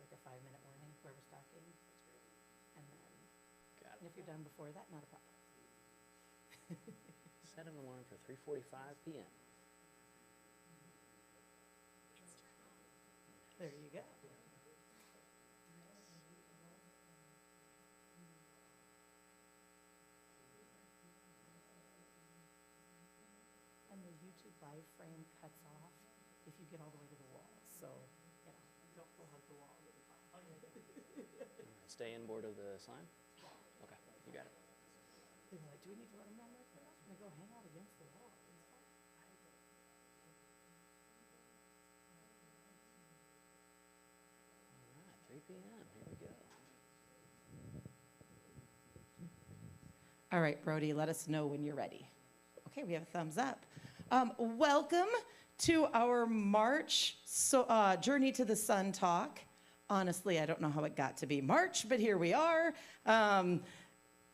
like a 5-minute warning, whoever's talking. And then, Got and if you're done before that, not a problem. Set an alarm for 3:45 p.m. There you go. And the YouTube live frame cuts off if you get all the way to the wall. So, you know, don't go hug the wall. You'll be fine. All right, stay inboard of the sign? Okay, you got it. They're like, do we need to let them know? I'm like, "No, I'm gonna go hang out against the wall. It's fine." All right, 3 p.m. Here we go. All right, Brody, let us know when you're ready. Okay, we have a thumbs up. Welcome to our March Journey to the Sun talk. Honestly, I don't know how it got to be March, but here we are.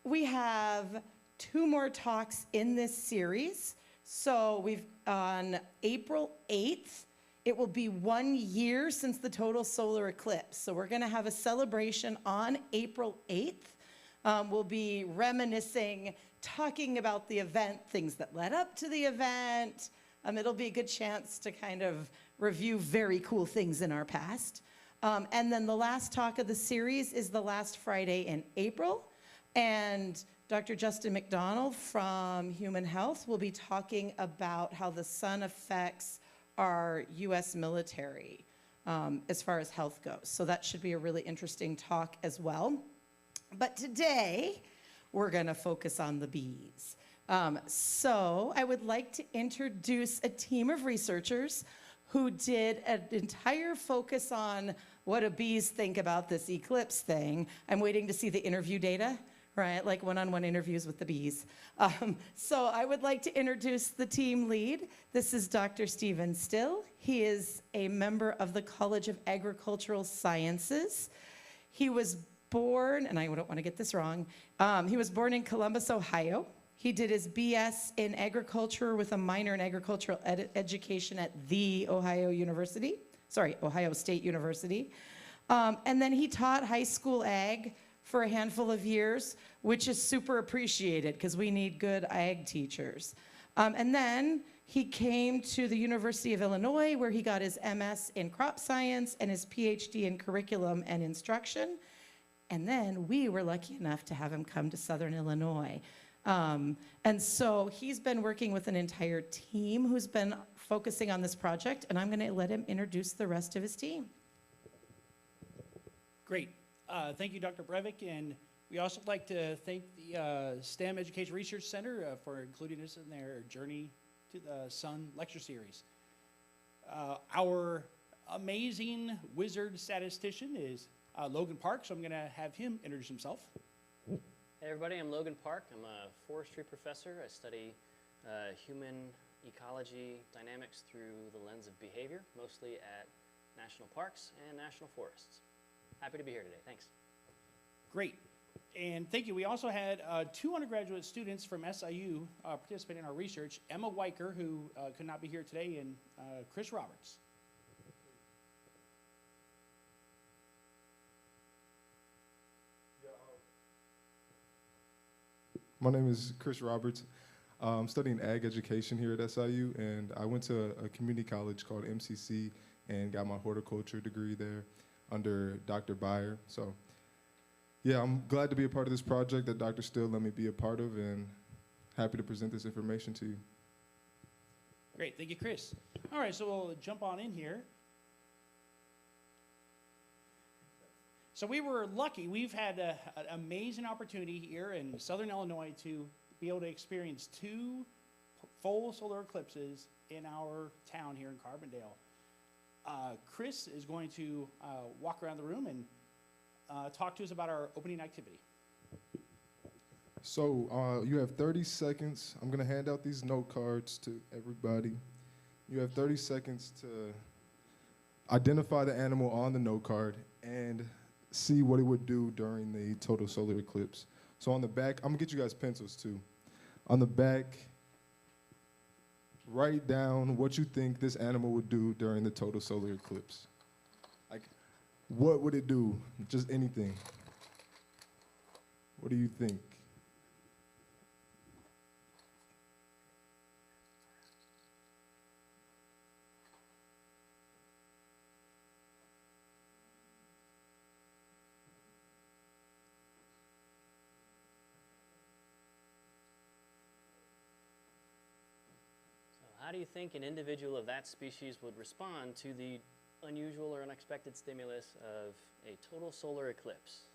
We have 2 more talks in this series. So we've on April 8th, it will be 1 year since the total solar eclipse. So we're gonna have a celebration on April 8th. We'll be reminiscing, talking about the event, things that led up to the event. It'll be a good chance to kind of review very cool things in our past. And then the last talk of the series is the last Friday in April. And Dr. Justin McDonald from Human Health will be talking about how the sun affects our U.S. military as far as health goes. So that should be a really interesting talk as well. But today, we're going to focus on the bees. So I would like to introduce a team of researchers who did an entire focus on what do bees think about this eclipse thing. I'm waiting to see the interview data, right? Like one-on-one interviews with the bees. So I would like to introduce the team lead. This is Dr. Stephen Still. He is a member of the College of Agricultural Sciences. He was born, and I don't want to get this wrong, he was born in Columbus, Ohio. He did his BS in agriculture with a minor in agricultural education at the Ohio State University. And then he taught high school ag for a handful of years, which is super appreciated because we need good ag teachers. And then he came to the University of Illinois where he got his MS in crop science and his PhD in curriculum and instruction. And then we were lucky enough to have him come to Southern Illinois. And so he's been working with an entire team who's been focusing on this project, and I'm going to let him introduce the rest of his team. Great. Thank you, Dr. Brevik, and we also like to thank the STEM Education Research Center for including us in their Journey to the Sun lecture series. Our amazing wizard statistician is Logan Park, so I'm going to have him introduce himself. Hey everybody, I'm Logan Park. I'm a forestry professor. I study human ecology dynamics through the lens of behavior, mostly at national parks and national forests. Happy to be here today. Thanks. Great. And thank you. We also had 2 undergraduate students from SIU participate in our research, Emma Weicker, who could not be here today, and Chris Roberts. My name is Chris Roberts. I'm studying ag education here at SIU, and I went to a community college called MCC and got my horticulture degree there under Dr. Byer. So, yeah, I'm glad to be a part of this project that Dr. Still let me be a part of, and happy to present this information to you. Great. Thank you, Chris. All right, so we'll jump on in here. So we were lucky. We've had an amazing opportunity here in Southern Illinois to be able to experience 2 full solar eclipses in our town here in Carbondale. Chris is going to walk around the room and talk to us about our opening activity. So you have 30 seconds. I'm going to hand out these note cards to everybody. You have 30 seconds to identify the animal on the note card and see what it would do during the total solar eclipse. So on the back, I'm gonna get you guys pencils too. On the back, write down what you think this animal would do during the total solar eclipse. Like what would it do? Just anything. What do you think? So how do you think an individual of that species would respond to the unusual or unexpected stimulus of a total solar eclipse?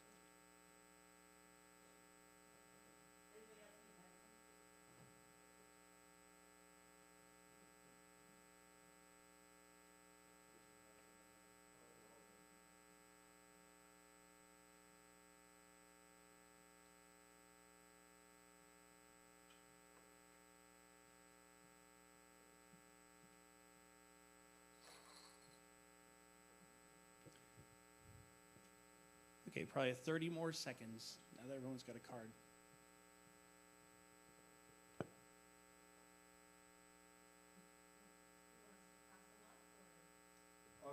Okay, probably 30 more seconds now that everyone's got a card.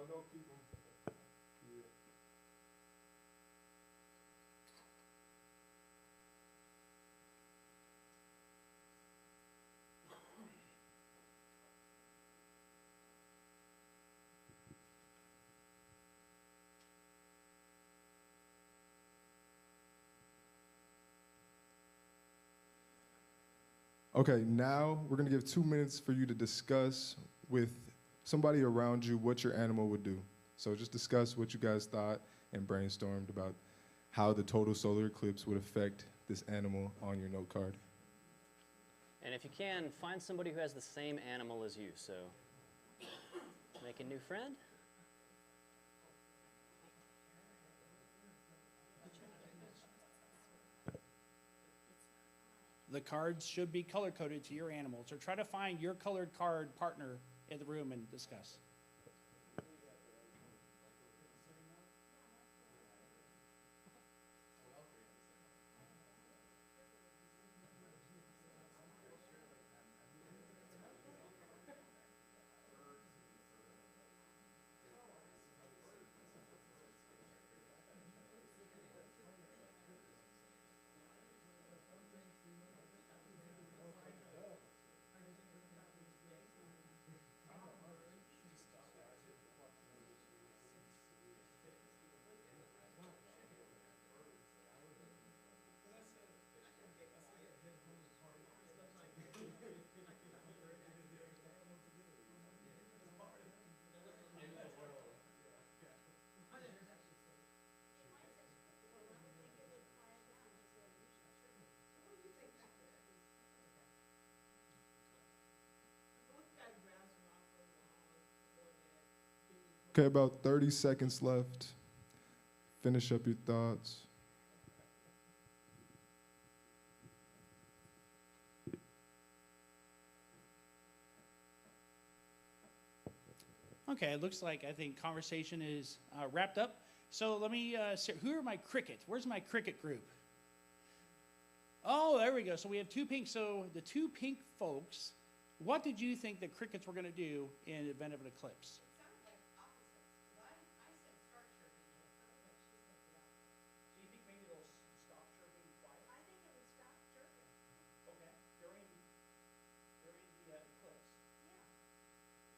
No, keep them. Okay, now we're gonna give 2 minutes for you to discuss with somebody around you what your animal would do. So just discuss what you guys thought and brainstormed about how the total solar eclipse would affect this animal on your note card. And if you can, find somebody who has the same animal as you. So make a new friend. The cards should be color-coded to your animal, so try to find your colored card partner in the room and discuss. Okay, about 30 seconds left. Finish up your thoughts. Okay, it looks like I think conversation is wrapped up. So let me, who are my cricket? Where's my cricket group? Oh, there we go. So we have two pink. So the two pink folks, what did you think the crickets were going to do in the event of an eclipse? It sounded like opposites, because I said start chirping, and it sounded like she said the opposite. Do you think maybe they'll stop chirping quiet? I think it would stop chirping. Okay, during the eclipse. Yeah.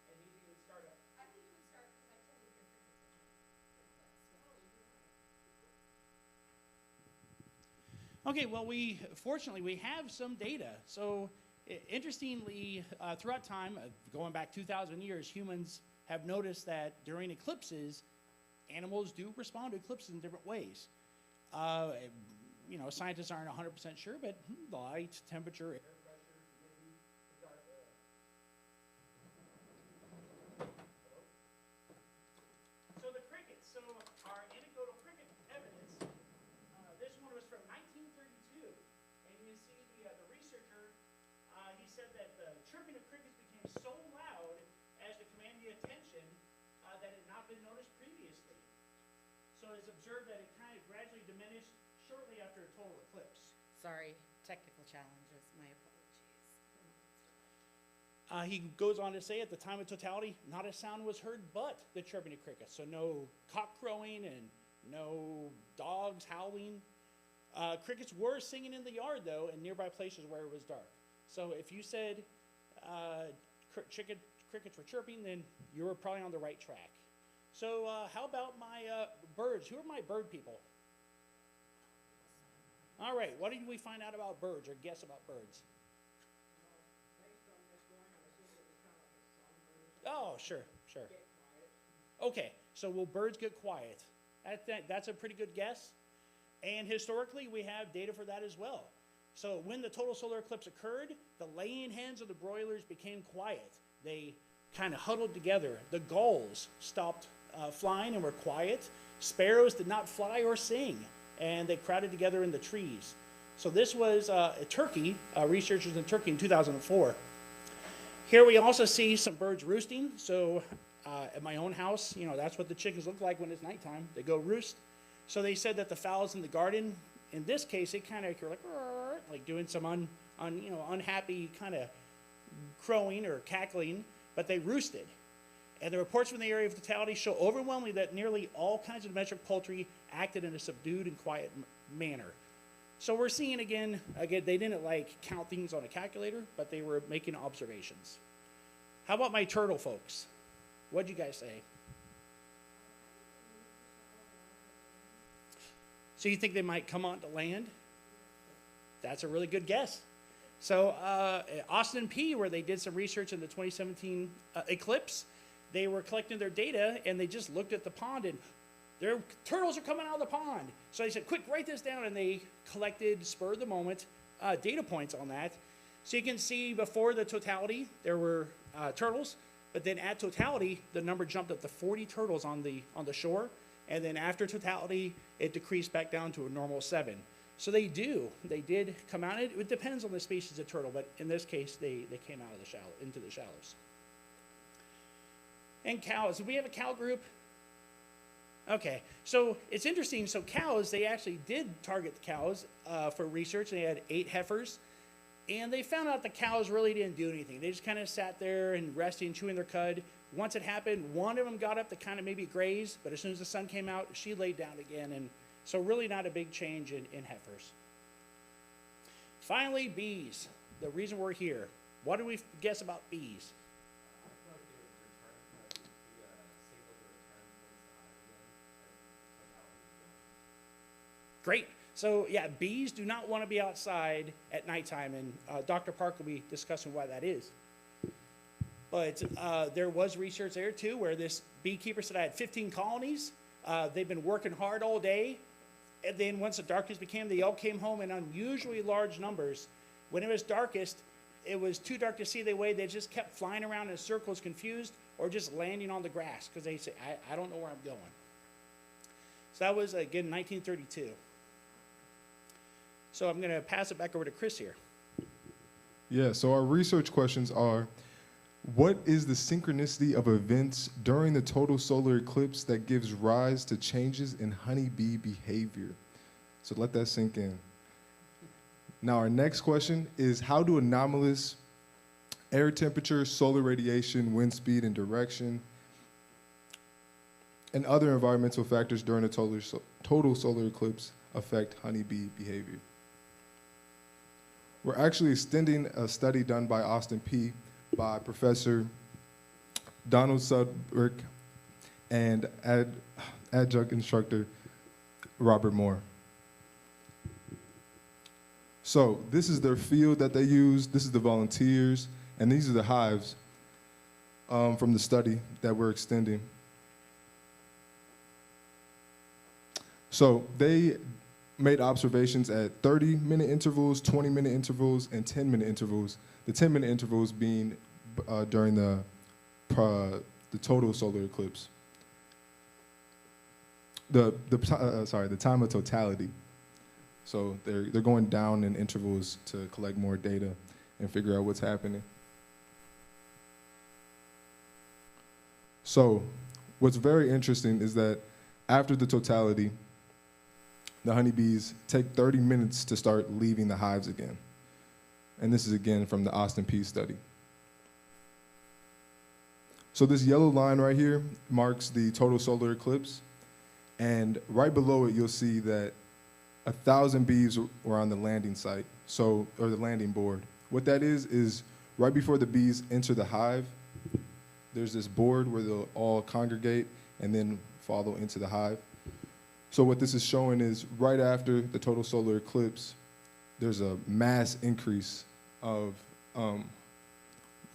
And do you think it would start up? I think it would start, because I tend to hear crickets at night. Oh, you're right. Okay, well, fortunately we have some data. So interestingly, throughout time, going back 2,000 years, humans have noticed that during eclipses, animals do respond to eclipses in different ways. Scientists aren't 100% sure, but light, temperature, air pressure, humidity. So the crickets, our anecdotal cricket evidence, this one was from 1932, and you see the researcher, he said that the chirping of crickets became so loud as to command the attention that had not been noticed previously. So it's observed that it kind of gradually diminished shortly after a total eclipse. Sorry, technical challenges, my apologies. He goes on to say, at the time of totality, not a sound was heard but the chirping of crickets. So no cock crowing and no dogs howling. Crickets were singing in the yard, though, in nearby places where it was dark. So if you said crickets were chirping, then you were probably on the right track. So how about my birds? Who are my bird people? All right, what did we find out about birds or guess about birds? Oh, sure. Okay, so will birds get quiet? That's a pretty good guess. And historically, we have data for that as well. So when the total solar eclipse occurred, the laying hens of the broilers became quiet. They kind of huddled together. The gulls stopped flying and were quiet. Sparrows did not fly or sing, and they crowded together in the trees. So this was Turkey, researchers in Turkey in 2004. Here we also see some birds roosting. So at my own house, that's what the chickens look like when it's nighttime. They go roost. So they said that the fowls in the garden, in this case, they kind of were like doing some unhappy kind of crowing or cackling, but they roosted. And the reports from the area of totality show overwhelmingly that nearly all kinds of domestic poultry acted in a subdued and quiet manner. So we're seeing again, they didn't count things on a calculator, but they were making observations. How about my turtle folks? What'd you guys say? So you think they might come onto land? That's a really good guess. So Austin P, where they did some research in the 2017 eclipse, they were collecting their data and they just looked at the pond and their turtles are coming out of the pond. So they said, quick, write this down. And they collected, spur of the moment, data points on that. So you can see before the totality, there were turtles. But then at totality, the number jumped up to 40 turtles on the shore. And then after totality, it decreased back down to a normal 7. So they did come out. It depends on the species of turtle, but in this case, they came out of into the shallows. And cows. Do we have a cow group? Okay, so it's interesting. So cows, they actually did target the cows for research. They had 8 heifers, and they found out the cows really didn't do anything. They just kind of sat there and resting, chewing their cud. Once it happened, one of them got up to kind of maybe graze, but as soon as the sun came out, she laid down again, and so really not a big change in heifers. Finally, bees. The reason we're here. What do we guess about bees? Great. So yeah, bees do not want to be outside at nighttime, and Dr. Park will be discussing why that is. But there was research there too, where this beekeeper said I had 15 colonies. They've been working hard all day, and then once the darkness became, they all came home in unusually large numbers. When it was darkest, it was too dark to see the way. They just kept flying around in circles, confused, or just landing on the grass because they say, I don't know where I'm going. So that was again 1932. So I'm going to pass it back over to Chris here. Yeah, so our research questions are, what is the synchronicity of events during the total solar eclipse that gives rise to changes in honeybee behavior? So let that sink in. Now our next question is, how do anomalous air temperature, solar radiation, wind speed and direction, and other environmental factors during a total solar eclipse affect honeybee behavior? We're actually extending a study done by Austin P. by Professor Donald Sudbrick and adjunct instructor Robert Moore. So this is their field that they use, this is the volunteers, and these are the hives from the study that we're extending. So they made observations at 30-minute intervals, 20-minute intervals, and 10-minute intervals. The 10-minute intervals being during the total solar eclipse. The time of totality. So they're going down in intervals to collect more data and figure out what's happening. So what's very interesting is that after the totality, the honeybees take 30 minutes to start leaving the hives again. And this is again from the Austin P study. So this yellow line right here marks the total solar eclipse. And right below it, you'll see that 1,000 bees were on the landing site, or the landing board. What that is right before the bees enter the hive, there's this board where they'll all congregate and then follow into the hive. So what this is showing is right after the total solar eclipse, there's a mass increase of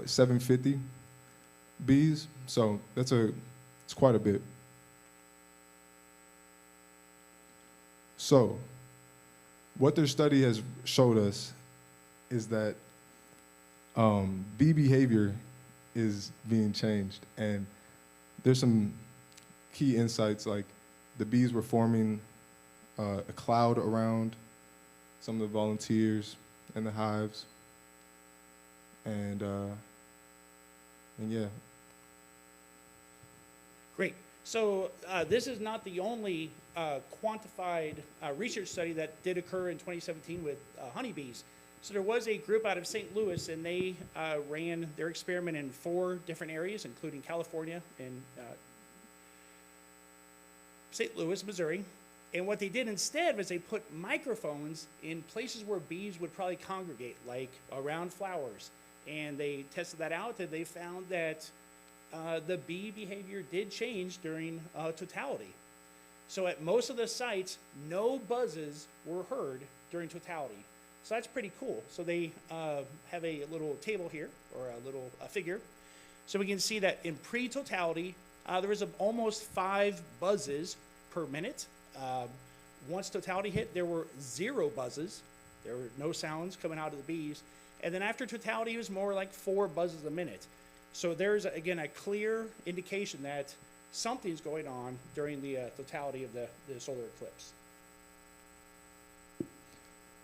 750 bees. So it's quite a bit. So what their study has showed us is that bee behavior is being changed. And there's some key insights, like the bees were forming a cloud around some of the volunteers in the hives. And yeah. Great. So this is not the only quantified research study that did occur in 2017 with honeybees. So there was a group out of St. Louis, and they ran their experiment in 4 different areas, including California and St. Louis, Missouri. And what they did instead was they put microphones in places where bees would probably congregate, like around flowers. And they tested that out, and they found that the bee behavior did change during totality. So at most of the sites, no buzzes were heard during totality. So that's pretty cool. So they have a little table here, or a little figure. So we can see that in pre-totality, there was almost 5 buzzes per minute. Once totality hit, there were 0 buzzes. There were no sounds coming out of the bees. And then after totality, it was more like 4 buzzes a minute. So there's, again, a clear indication that something's going on during the totality of the solar eclipse.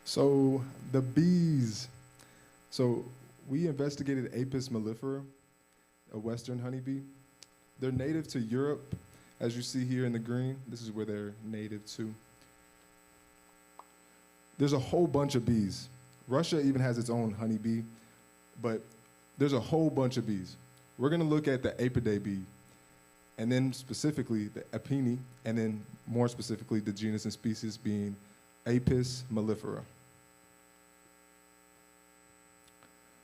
So the bees. So we investigated Apis mellifera, a western honeybee. They're native to Europe, as you see here in the green. This is where they're native to. There's a whole bunch of bees. Russia even has its own honeybee, but there's a whole bunch of bees. We're going to look at the Apidae bee, and then specifically the Apini, and then more specifically the genus and species being Apis mellifera.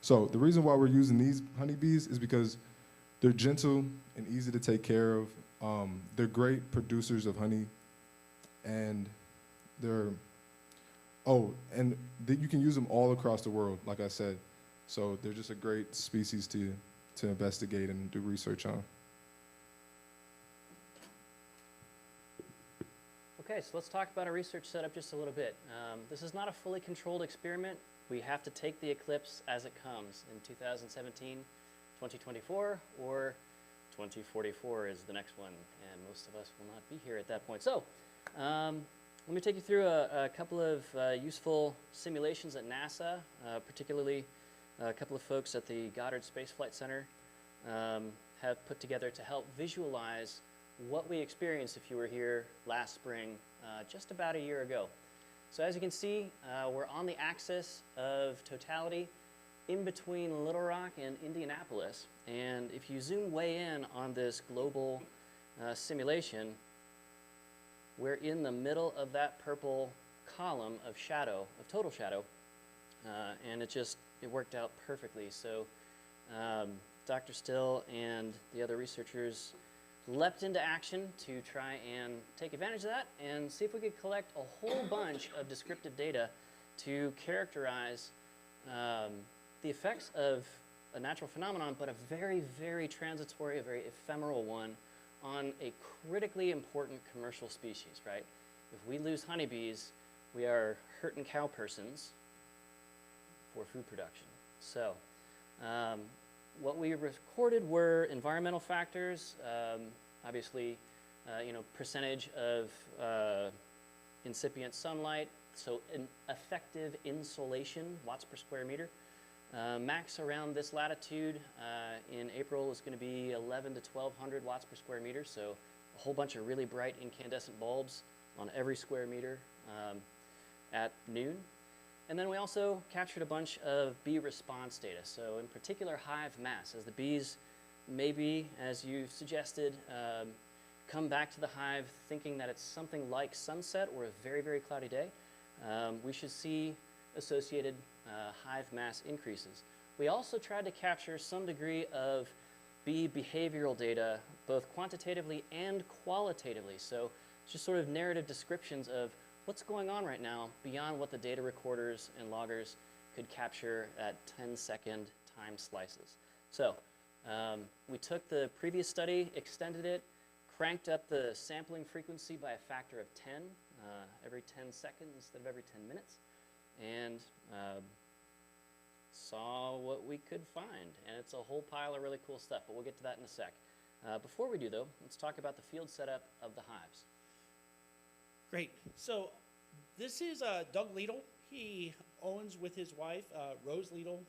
So the reason why we're using these honeybees is because they're gentle and easy to take care of. They're great producers of honey, and you can use them all across the world, like I said. So they're just a great species to investigate and do research on. Okay, so let's talk about our research setup just a little bit. This is not a fully controlled experiment. We have to take the eclipse as it comes in 2017, 2024, or 2044 is the next one, and most of us will not be here at that point. So let me take you through a couple of useful simulations at NASA, particularly a couple of folks at the Goddard Space Flight Center have put together to help visualize what we experienced if you were here last spring, just about a year ago. So as you can see, we're on the axis of totality in between Little Rock and Indianapolis. And if you zoom way in on this global simulation, we're in the middle of that purple column of shadow, of total shadow, and it worked out perfectly. So Dr. Still and the other researchers leapt into action to try and take advantage of that and see if we could collect a whole bunch of descriptive data to characterize the effects of a natural phenomenon, but a very, very transitory, a very ephemeral one on a critically important commercial species, right? If we lose honeybees, we are hurting cow persons for food production. So what we recorded were environmental factors, obviously, percentage of incipient sunlight, so an effective insolation, watts per square meter. Max around this latitude in April is going to be 11 to 1200 watts per square meter, so a whole bunch of really bright incandescent bulbs on every square meter at noon. And then we also captured a bunch of bee response data. So in particular, hive mass. As the bees maybe, as you suggested, come back to the hive thinking that it's something like sunset or a very, very cloudy day, we should see associated hive mass increases. We also tried to capture some degree of bee behavioral data, both quantitatively and qualitatively. So just sort of narrative descriptions of what's going on right now beyond what the data recorders and loggers could capture at 10-second time slices. So we took the previous study, extended it, cranked up the sampling frequency by a factor of 10, every 10 seconds instead of every 10 minutes, and saw what we could find. And it's a whole pile of really cool stuff, but we'll get to that in a sec. Before we do, though, let's talk about the field setup of the hives. Great. So this is Doug Liedl. He owns with his wife, Rose Liedl,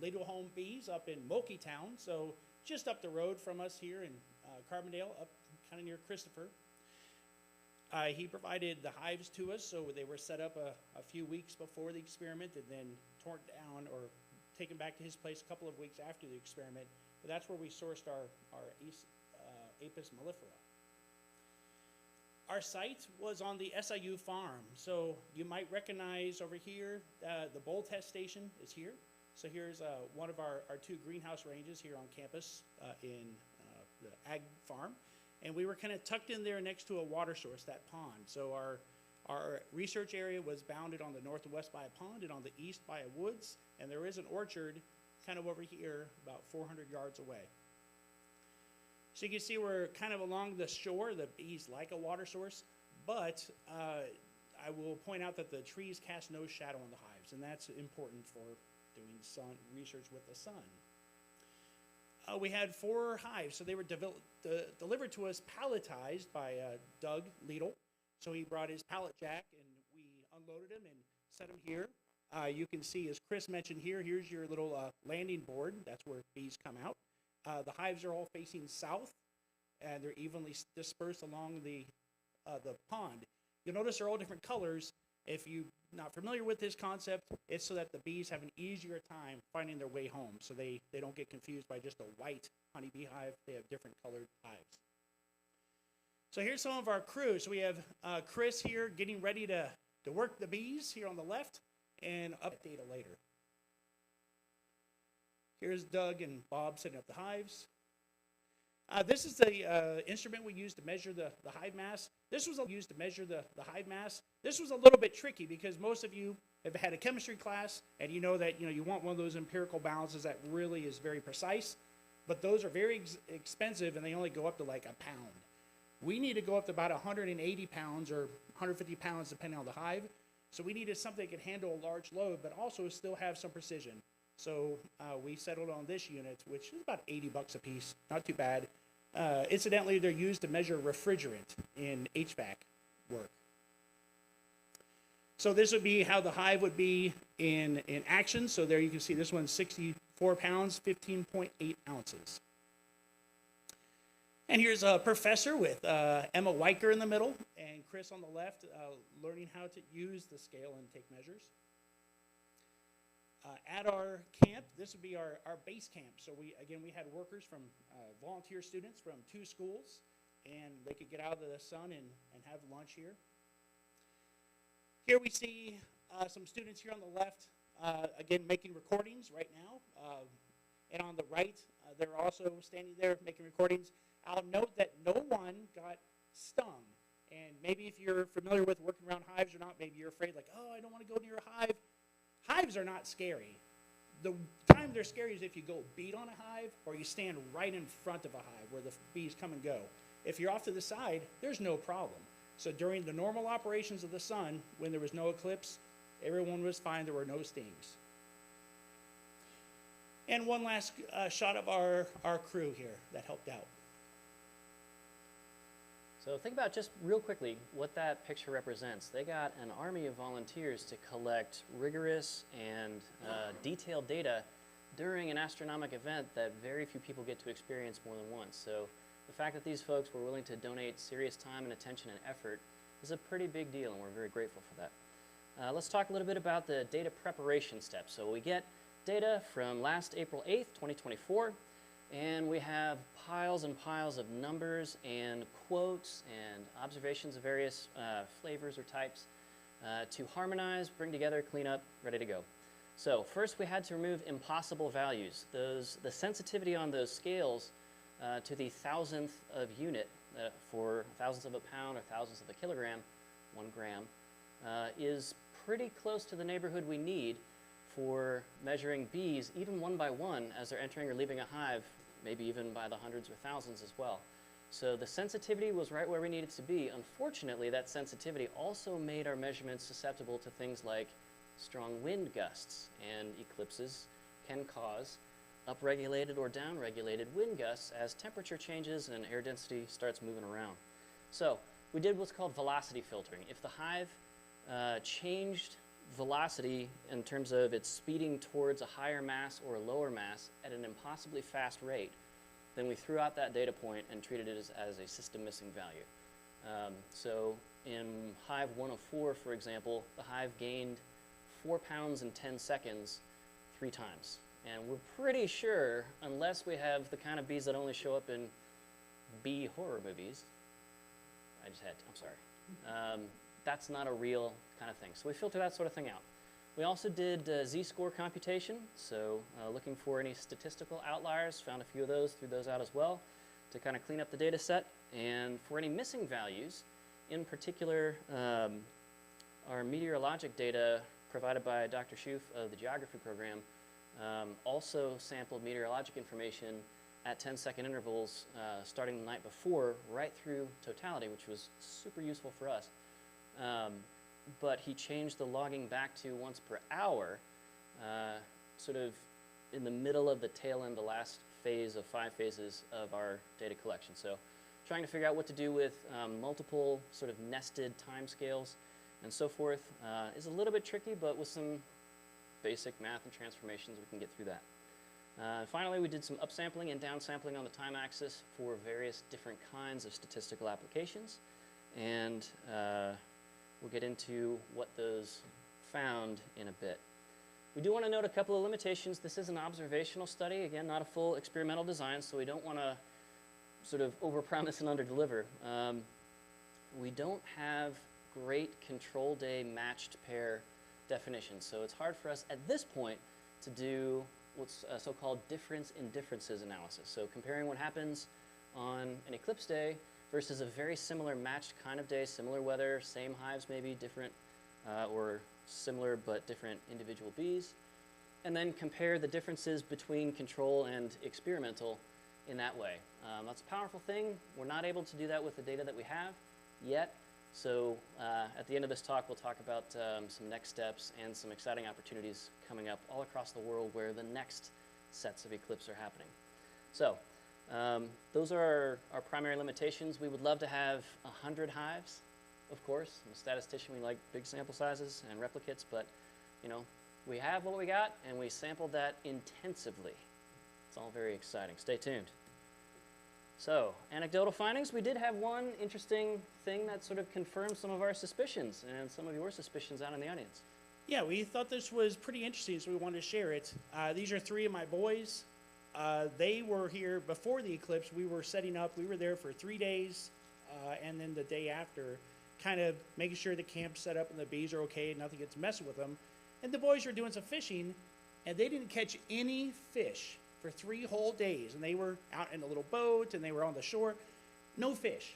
Liedl Home Bees up in Mokietown, so just up the road from us here in Carbondale, up kind of near Christopher. He provided the hives to us, so they were set up a few weeks before the experiment and then torn down or taken back to his place a couple of weeks after the experiment. But that's where we sourced our Apis mellifera. Our site was on the SIU farm, so you might recognize over here, the bowl test station is here. So here's one of our two greenhouse ranges here on campus in the ag farm. And we were kind of tucked in there next to a water source, that pond. So our research area was bounded on the north and west by a pond and on the east by a woods. And there is an orchard kind of over here about 400 yards away. So you can see we're kind of along the shore. The bees like a water source, but I will point out that the trees cast no shadow on the hives, and that's important for doing sun research with the sun. We had 4 hives, so they were delivered to us palletized by Doug Liedl. So he brought his pallet jack, and we unloaded them and set them here. You can see, as Chris mentioned here, here's your little landing board. That's where bees come out. The hives are all facing south, and they're evenly dispersed along the pond. You'll notice they're all different colors. If you're not familiar with this concept, it's so that the bees have an easier time finding their way home, so they don't get confused by just a white honeybee hive. They have different colored hives. So here's some of our crew. So we have Chris here getting ready to work the bees here on the left, and update data later. Here's Doug and Bob setting up the hives. This is the instrument we used to measure the hive mass. This was used to measure the hive mass. This was a little bit tricky because most of you have had a chemistry class, and you know that you want one of those empirical balances that really is very precise. But those are very expensive, and they only go up to like a pound. We need to go up to about 180 pounds or 150 pounds depending on the hive. So we needed something that could handle a large load, but also still have some precision. So we settled on this unit, which is about 80 bucks a piece, not too bad. Incidentally, they're used to measure refrigerant in HVAC work. So this would be how the hive would be in action. So there you can see this one's 64 pounds, 15.8 ounces. And here's a professor with Emma Weicker in the middle and Chris on the left, learning how to use the scale and take measures. At our camp, this would be our base camp. So we had workers from volunteer students from 2 schools, and they could get out of the sun and have lunch here. Here we see some students here on the left, again, making recordings right now. And on the right, they're also standing there making recordings. I'll note that no one got stung. And maybe if you're familiar with working around hives or not, maybe you're afraid like, oh, I don't want to go near a hive. Hives are not scary. The time they're scary is if you go beat on a hive or you stand right in front of a hive where the bees come and go. If you're off to the side, there's no problem. So during the normal operations of the sun, when there was no eclipse, everyone was fine. There were no stings. And one last shot of our crew here that helped out. So think about just real quickly what that picture represents. They got an army of volunteers to collect rigorous and detailed data during an astronomical event that very few people get to experience more than once. So the fact that these folks were willing to donate serious time and attention and effort is a pretty big deal, and we're very grateful for that. Let's talk a little bit about the data preparation steps. So we get data from last April 8th, 2024. And we have piles and piles of numbers and quotes and observations of various flavors or types to harmonize, bring together, clean up, ready to go. So first we had to remove impossible values. The sensitivity on those scales to the thousandth of unit for thousandths of a pound or thousandths of a kilogram, 1 gram, is pretty close to the neighborhood we need for measuring bees, even one by one, as they're entering or leaving a hive, maybe even by the hundreds or thousands as well. So the sensitivity was right where we needed to be. Unfortunately, that sensitivity also made our measurements susceptible to things like strong wind gusts, and eclipses can cause upregulated or downregulated wind gusts as temperature changes and air density starts moving around. So we did what's called velocity filtering. If the hive changed velocity in terms of its speeding towards a higher mass or a lower mass at an impossibly fast rate, then we threw out that data point and treated it as a system missing value. So in hive 104, for example, the hive gained 4 pounds in 10 seconds 3 times. And we're pretty sure, unless we have the kind of bees that only show up in bee horror movies, I'm sorry, that's not a real kind of thing. So we filter that sort of thing out. We also did z-score computation, so looking for any statistical outliers, found a few of those, threw those out as well to kind of clean up the data set. And for any missing values, in particular, our meteorologic data provided by Dr. Schoof of the geography program also sampled meteorologic information at 10-second intervals starting the night before right through totality, which was super useful for us. But he changed the logging back to once per hour, sort of in the middle of the tail end, the last phase of 5 phases of our data collection. So trying to figure out what to do with multiple sort of nested timescales and so forth is a little bit tricky, but with some basic math and transformations, we can get through that. Finally, we did some upsampling and downsampling on the time axis for various different kinds of statistical applications. And we'll get into what those found in a bit. We do want to note a couple of limitations. This is an observational study, again, not a full experimental design, so we don't want to sort of overpromise and underdeliver. We don't have great control day matched pair definitions, so it's hard for us at this point to do what's so-called difference in differences analysis. So comparing what happens on an eclipse day versus a very similar matched kind of day, similar weather, same hives maybe, different or similar but different individual bees, and then compare the differences between control and experimental in that way. That's a powerful thing. We're not able to do that with the data that we have yet, so at the end of this talk we'll talk about some next steps and some exciting opportunities coming up all across the world where the next sets of eclipses are happening. So those are our primary limitations. We would love to have 100 hives, of course. I'm a statistician, we like big sample sizes and replicates, but you know, we have what we got and we sampled that intensively. It's all very exciting. Stay tuned. So, anecdotal findings. We did have one interesting thing that sort of confirmed some of our suspicions and some of your suspicions out in the audience. Yeah, we thought this was pretty interesting, so we wanted to share it. These are 3 of my boys. They were here before the eclipse. We were setting up. We were there for 3 days, and then the day after, kind of making sure the camp's set up and the bees are okay and nothing gets messing with them. And the boys were doing some fishing, and they didn't catch any fish for 3 whole days. And they were out in a little boat, and they were on the shore. No fish.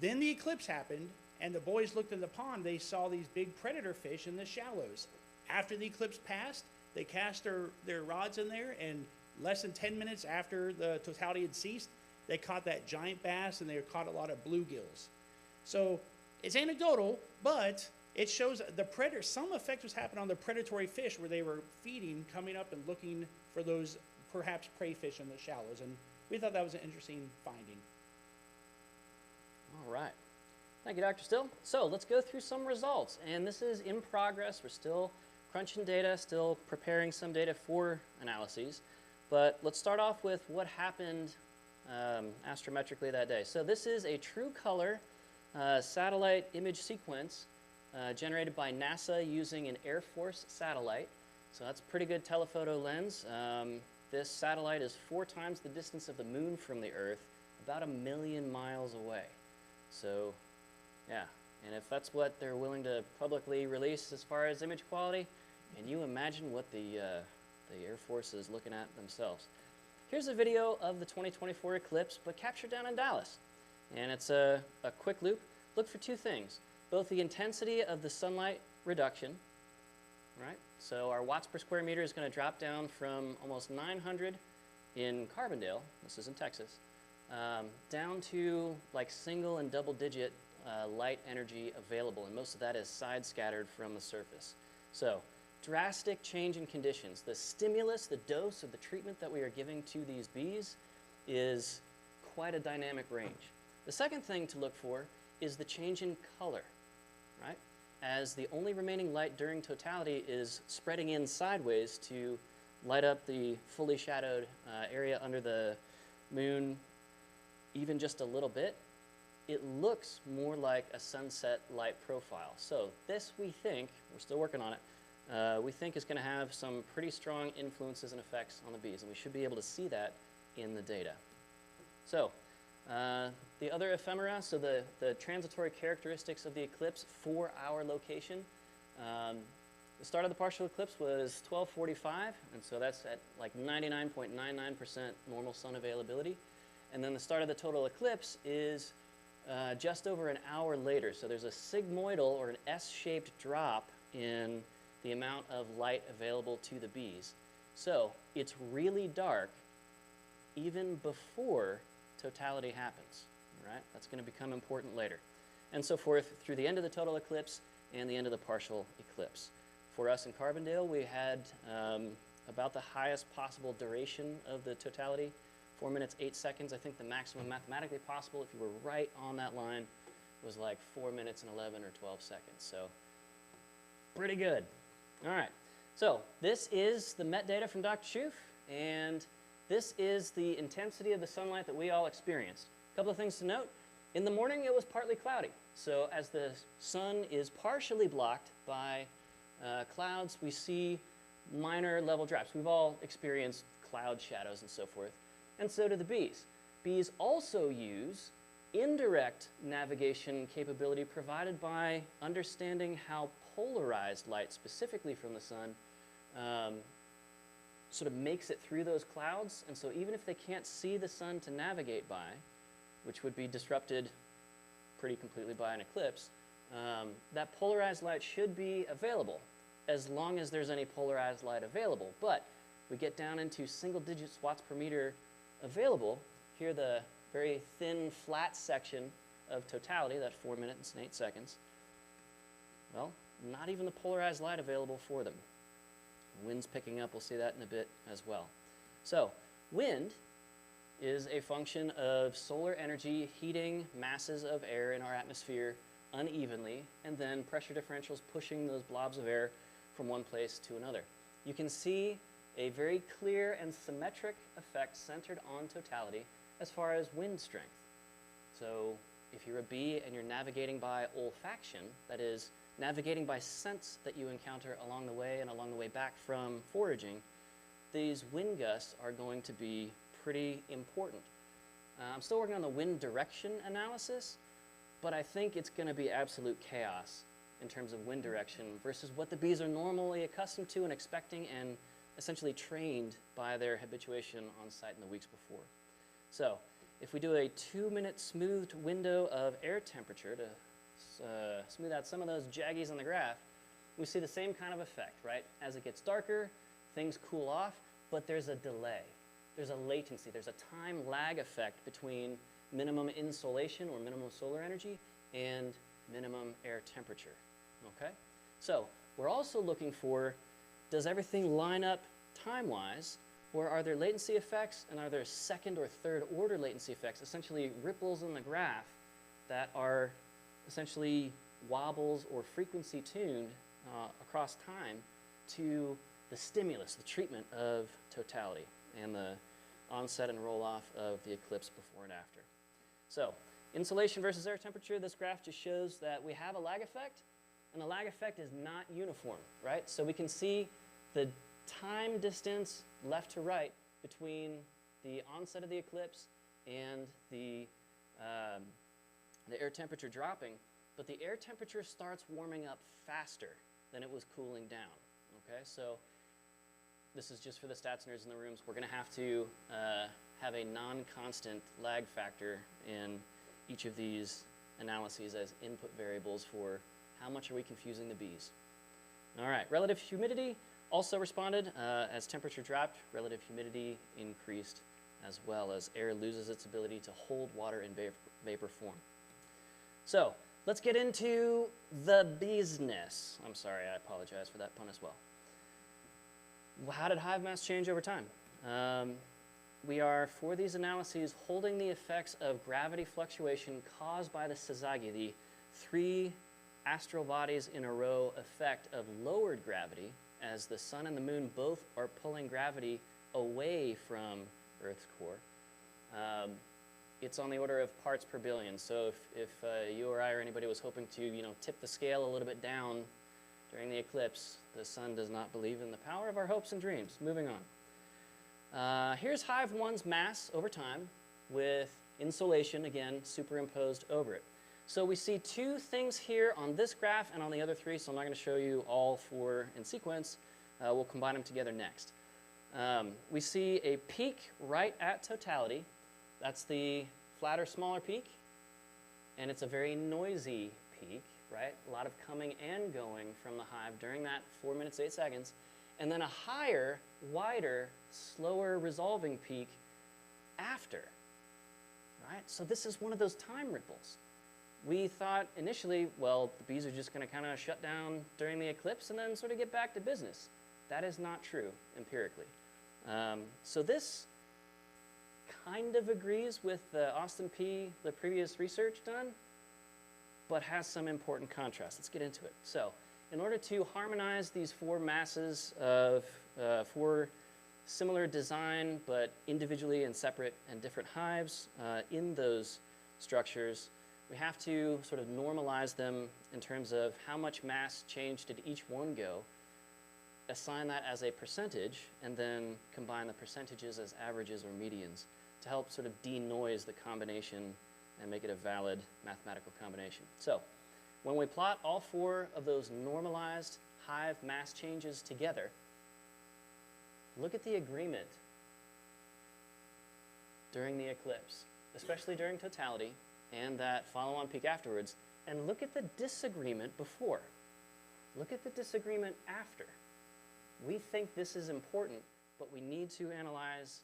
Then the eclipse happened, and the boys looked in the pond. They saw these big predator fish in the shallows. After the eclipse passed, they cast their rods in there, and less than 10 minutes after the totality had ceased, they caught that giant bass, and they caught a lot of bluegills. So it's anecdotal, but it shows the predator. Some effect was happening on the predatory fish where they were feeding, coming up and looking for those perhaps prey fish in the shallows. And we thought that was an interesting finding. All right. Thank you, Dr. Still. So let's go through some results. And this is in progress. We're still crunching data, still preparing some data for analyses. But let's start off with what happened astrometrically that day. So this is a true color satellite image sequence generated by NASA using an Air Force satellite. So that's a pretty good telephoto lens. This satellite is 4 times the distance of the moon from the Earth, about 1 million miles away. So, yeah, and if that's what they're willing to publicly release as far as image quality, can you imagine what the Air Force is looking at themselves? Here's a video of the 2024 eclipse, but captured down in Dallas. And it's a quick loop. Look for 2 things, both the intensity of the sunlight reduction, right? So our watts per square meter is going to drop down from almost 900 in Carbondale, this is in Texas, down to like single and double digit light energy available, and most of that is side scattered from the surface. So drastic change in conditions. The stimulus, the dose of the treatment that we are giving to these bees is quite a dynamic range. The second thing to look for is the change in color, right? As the only remaining light during totality is spreading in sideways to light up the fully shadowed area under the moon even just a little bit, it looks more like a sunset light profile. So this, we think, we're still working on it, we think is going to have some pretty strong influences and effects on the bees, and we should be able to see that in the data. So the other ephemera, so the transitory characteristics of the eclipse for our location. The start of the partial eclipse was 12:45, and so that's at like 99.99% normal sun availability. And then the start of the total eclipse is just over an hour later. So there's a sigmoidal or an S-shaped drop in the amount of light available to the bees. So it's really dark even before totality happens, right? That's going to become important later. And so forth through the end of the total eclipse and the end of the partial eclipse. For us in Carbondale, we had about the highest possible duration of the totality, 4 minutes, 8 seconds. I think the maximum mathematically possible, if you were right on that line, was like 4 minutes and 11 or 12 seconds. So pretty good. All right. So this is the metadata from Dr. Schoof, and this is the intensity of the sunlight that we all experienced. A couple of things to note. In the morning, it was partly cloudy. So as the sun is partially blocked by clouds, we see minor level drops. We've all experienced cloud shadows and so forth, and so do the bees. Bees also use indirect navigation capability provided by understanding how polarized light, specifically from the sun, sort of makes it through those clouds. And so even if they can't see the sun to navigate by, which would be disrupted pretty completely by an eclipse, that polarized light should be available as long as there's any polarized light available. But we get down into single digits watts per meter available. Here, the very thin, flat section of totality, that 4 minutes and 8 seconds. Well, not even the polarized light available for them. The wind's picking up, we'll see that in a bit as well. So, wind is a function of solar energy heating masses of air in our atmosphere unevenly, and then pressure differentials pushing those blobs of air from one place to another. You can see a very clear and symmetric effect centered on totality as far as wind strength. So if you're a bee and you're navigating by olfaction, that is, navigating by scents that you encounter along the way and along the way back from foraging, these wind gusts are going to be pretty important. I'm still working on the wind direction analysis, but I think it's going to be absolute chaos in terms of wind direction versus what the bees are normally accustomed to and expecting and essentially trained by their habituation on site in the weeks before. So if we do a 2-minute smoothed window of air temperature to smooth out some of those jaggies on the graph, we see the same kind of effect, right? As it gets darker, things cool off, but there's a delay. There's a latency. There's a time lag effect between minimum insolation or minimum solar energy and minimum air temperature, okay? So we're also looking for, does everything line up time-wise, or are there latency effects and are there second or third order latency effects, essentially ripples in the graph that are essentially wobbles or frequency tuned across time to the stimulus, the treatment of totality and the onset and roll-off of the eclipse before and after. So insolation versus air temperature, this graph just shows that we have a lag effect, and the lag effect is not uniform, right? So we can see the time distance left to right between the onset of the eclipse and the air temperature dropping, but the air temperature starts warming up faster than it was cooling down. Okay, so this is just for the stats nerds in the rooms. We're going to have to have a non-constant lag factor in each of these analyses as input variables for how much are we confusing the bees. All right, relative humidity also responded. As temperature dropped, relative humidity increased as well as air loses its ability to hold water in vapor form. So let's get into the business. I'm sorry, I apologize for that pun as well. How did hive mass change over time? We are, for these analyses, holding the effects of gravity fluctuation caused by the syzygy, the 3 astral bodies in a row effect of lowered gravity, as the sun and the moon both are pulling gravity away from Earth's core. It's on the order of parts per billion. So if you or I or anybody was hoping to, tip the scale a little bit down during the eclipse, the sun does not believe in the power of our hopes and dreams. Moving on. Here's Hive 1's mass over time with insolation, again, superimposed over it. So we see 2 things here on this graph and on the other 3, so I'm not going to show you all 4 in sequence. We'll combine them together next. We see a peak right at totality. That's the flatter, smaller peak, and it's a very noisy peak, right? A lot of coming and going from the hive during that 4 minutes, 8 seconds, and then a higher, wider, slower resolving peak after, right? So this is one of those time ripples. We thought initially, well, the bees are just going to kind of shut down during the eclipse and then sort of get back to business. That is not true empirically. So this kind of agrees with the Austin P., the previous research done, but has some important contrast. Let's get into it. So in order to harmonize these 4 masses of 4 similar design, but individually and separate and different hives in those structures, we have to sort of normalize them in terms of how much mass change did each one go, assign that as a percentage, and then combine the percentages as averages or medians to help sort of denoise the combination and make it a valid mathematical combination. So when we plot all 4 of those normalized hive mass changes together, look at the agreement during the eclipse, especially during totality, and that follow-on peak afterwards, and look at the disagreement before. Look at the disagreement after. We think this is important, but we need to analyze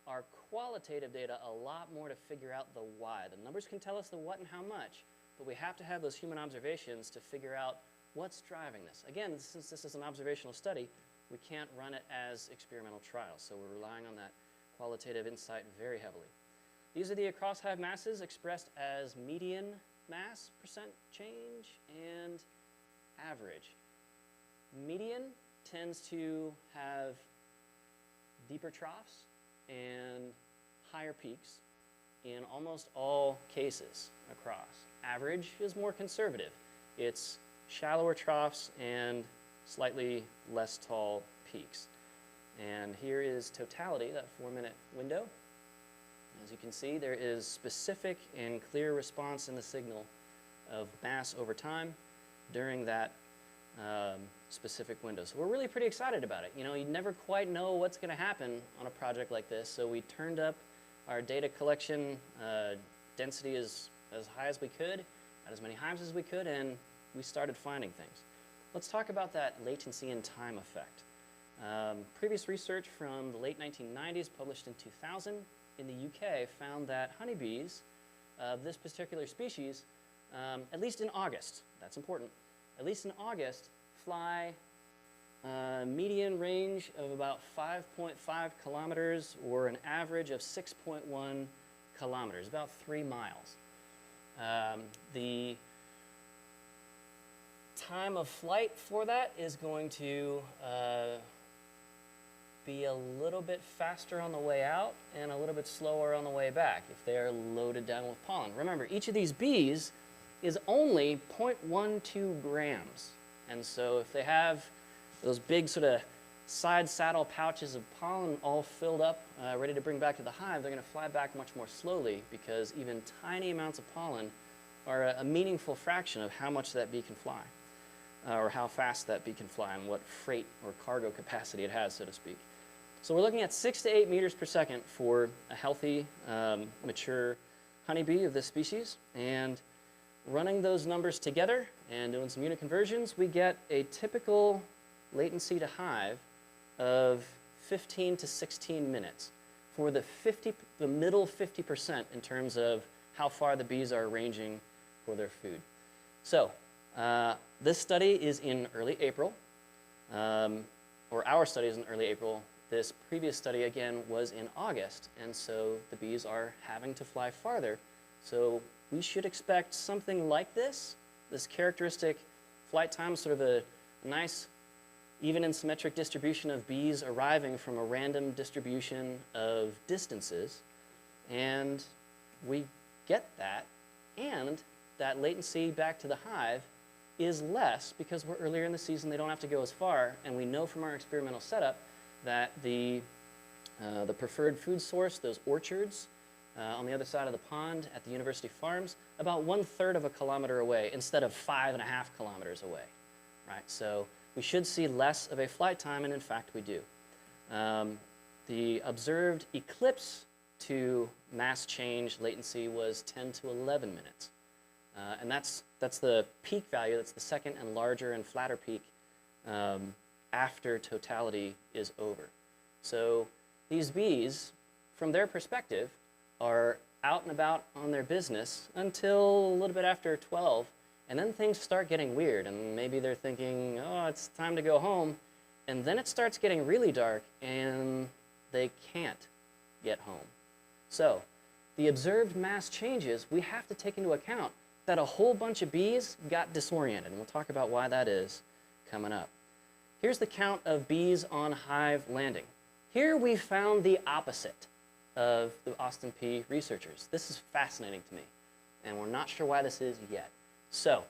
our qualitative data a lot more to figure out the why. The numbers can tell us the what and how much, but we have to have those human observations to figure out what's driving this. Again, since this is an observational study, we can't run it as experimental trials, so we're relying on that qualitative insight very heavily. These are the across-hive masses expressed as median mass, percent change, and average. Median tends to have deeper troughs and higher peaks in almost all cases across. Average is more conservative. It's shallower troughs and slightly less tall peaks. And here is totality, that 4-minute window. As you can see, there is specific and clear response in the signal of mass over time during that specific window. So we're really pretty excited about it. You never quite know what's going to happen on a project like this, so we turned up our data collection density as high as we could, got as many hives as we could, and we started finding things. Let's talk about that latency and time effect. Previous research from the late 1990s, published in 2000 in the UK, found that honeybees of this particular species, at least in August, that's important, at least in August, fly a median range of about 5.5 kilometers or an average of 6.1 kilometers, about 3 miles. The time of flight for that is going to be a little bit faster on the way out and a little bit slower on the way back if they are loaded down with pollen. Remember, each of these bees is only 0.12 grams. And so if they have those big sort of side saddle pouches of pollen all filled up, ready to bring back to the hive, they're going to fly back much more slowly because even tiny amounts of pollen are a meaningful fraction of how much that bee can fly, or how fast that bee can fly and what freight or cargo capacity it has, so to speak. So we're looking at 6 to 8 meters per second for a healthy, mature honeybee of this species. And running those numbers together and doing some unit conversions, we get a typical latency to hive of 15 to 16 minutes for the middle 50% in terms of how far the bees are ranging for their food. So this study is in early April, or our study is in early April. This previous study, again, was in August, and so the bees are having to fly farther. So we should expect something like this characteristic flight time, sort of a nice, even and symmetric distribution of bees arriving from a random distribution of distances. And we get that, and that latency back to the hive is less because we're earlier in the season, they don't have to go as far, and we know from our experimental setup that the preferred food source, those orchards on the other side of the pond at the university farms, about 1/3 of a kilometer away instead of 5.5 kilometers away, right? So we should see less of a flight time, and in fact we do. The observed eclipse to mass change latency was 10 to 11 minutes. And that's the peak value, that's the second and larger and flatter peak after totality is over. So these bees, from their perspective, are out and about on their business until a little bit after 12, and then things start getting weird, and maybe they're thinking, oh, it's time to go home, and then it starts getting really dark, and they can't get home. So the observed mass changes, we have to take into account that a whole bunch of bees got disoriented, and we'll talk about why that is coming up. Here's the count of bees on hive landing. Here we found the opposite of the Austin Peay researchers. This is fascinating to me, and we're not sure why this is yet. So